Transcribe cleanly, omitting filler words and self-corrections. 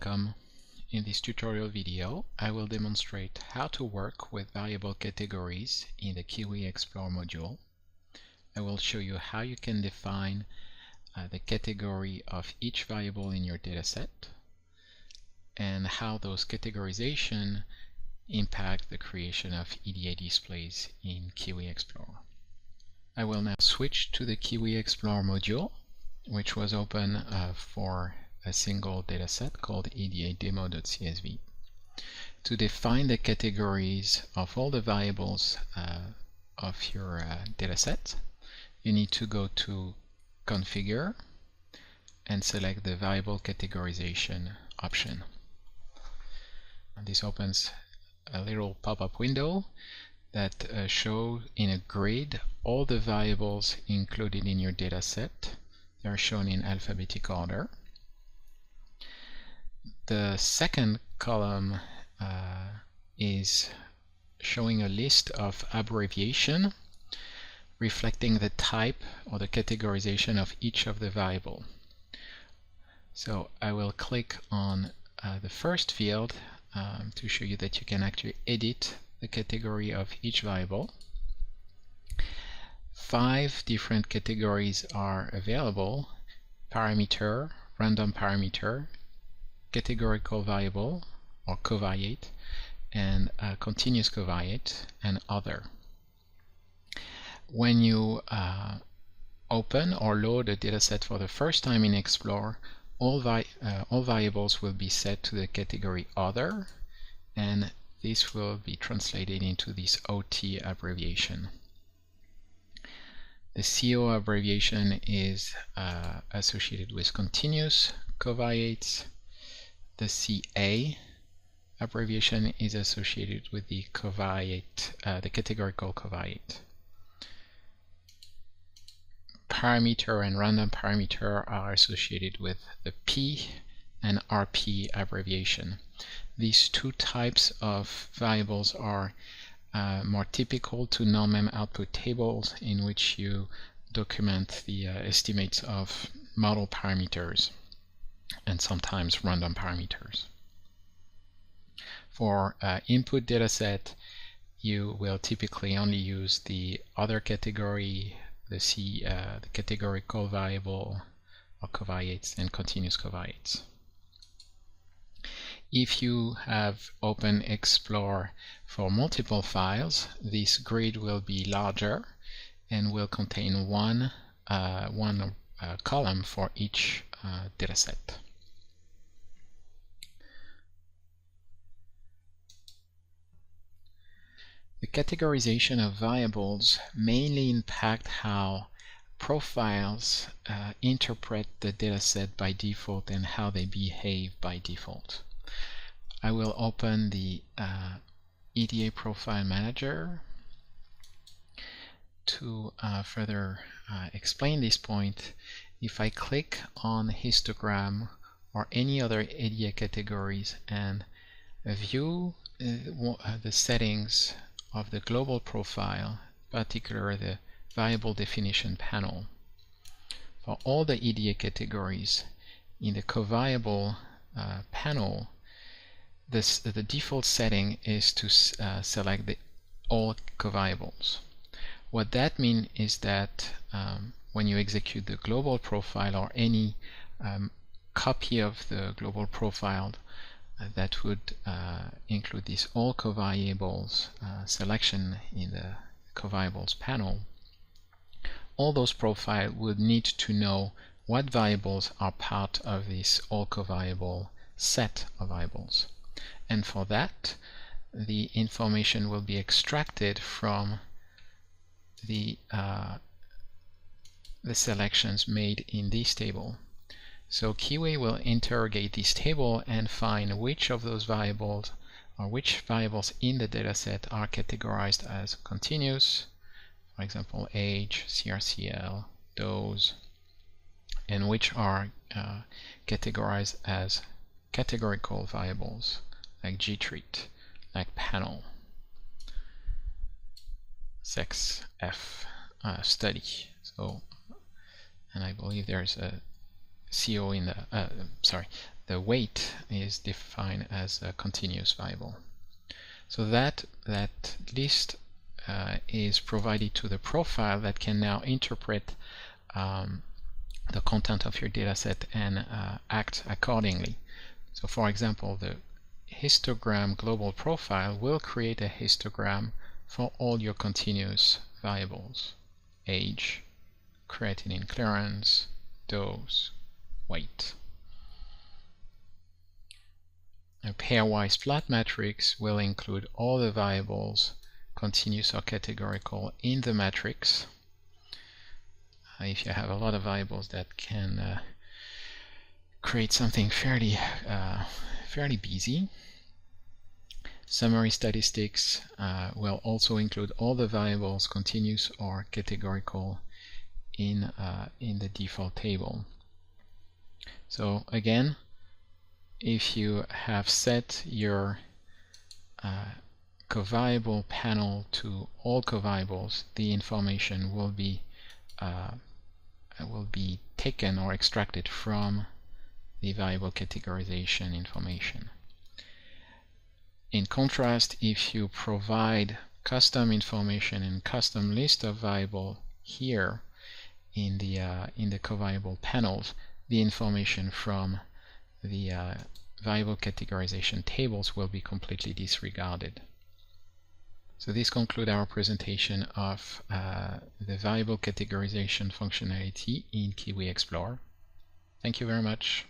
welcome. In this tutorial video, I will demonstrate how to work with variable categories in the KIWI Explore module. I will show you how you can define the category of each variable in your dataset and how those categorization impact the creation of EDA displays in KIWI Explore. I will now switch to the KIWI Explore module, which was open for a single dataset called edademo.csv. To define the categories of all the variables of your dataset, you need to go to Configure and select the Variable Categorization option. And this opens a little pop-up window that shows in a grid all the variables included in your dataset. They are shown in alphabetical order. The second column is showing a list of abbreviation reflecting the type or the categorization of each of the variable. So I will click on the first field to show you that you can actually edit the category of each variable. 5 different categories are available: parameter, random parameter, categorical variable or covariate, and continuous covariate, and other. When you open or load a dataset for the first time in Explore, all variables will be set to the category other, and this will be translated into this OT abbreviation. The CO abbreviation is associated with continuous covariates. The CA abbreviation is associated with the covariate, the categorical covariate. Parameter and random parameter are associated with the P and RP abbreviation. These two types of variables are more typical to non-mem output tables, in which you document the estimates of model parameters and sometimes random parameters. For input dataset, you will typically only use the other category, the categorical variable or covariates, and continuous covariates. If you have open Explore for multiple files, this grid will be larger and will contain one column for each dataset. The categorization of variables mainly impact how profiles interpret the dataset by default and how they behave by default. I will open the EDA Profile Manager to further explain this point. If I click on histogram or any other EDA categories and view the settings of the global profile, particularly the variable definition panel, for all the EDA categories in the covariable panel, the default setting is to select all covariables. What that means is that when you execute the global profile or any copy of the global profile that would include this all covariables selection in the covariables panel, all those profiles would need to know what variables are part of this all covariable set of variables. And for that, the information will be extracted from the selections made in this table. So KIWI will interrogate this table and find which of those variables or which variables in the dataset are categorized as continuous, for example age, CRCL, dose, and which are categorized as categorical variables like gtreat, like panel, sex, F, study. So, and I believe there's a CO in the the weight is defined as a continuous variable. So that list is provided to the profile that can now interpret the content of your dataset and act accordingly. So for example, the histogram global profile will create a histogram for all your continuous variables: age, creatinine clearance, dose, weight. A pairwise plot matrix will include all the variables, continuous or categorical, in the matrix. If you have a lot of variables, that can create something fairly busy. Summary statistics will also include all the variables, continuous or categorical, in the default table. So again, if you have set your covariable panel to all covariables, the information will be taken or extracted from the variable categorization information. In contrast, if you provide custom information and custom list of variable here in the covariable panels, the information from the variable categorization tables will be completely disregarded. So this concludes our presentation of the variable categorization functionality in KIWI Explorer. Thank you very much.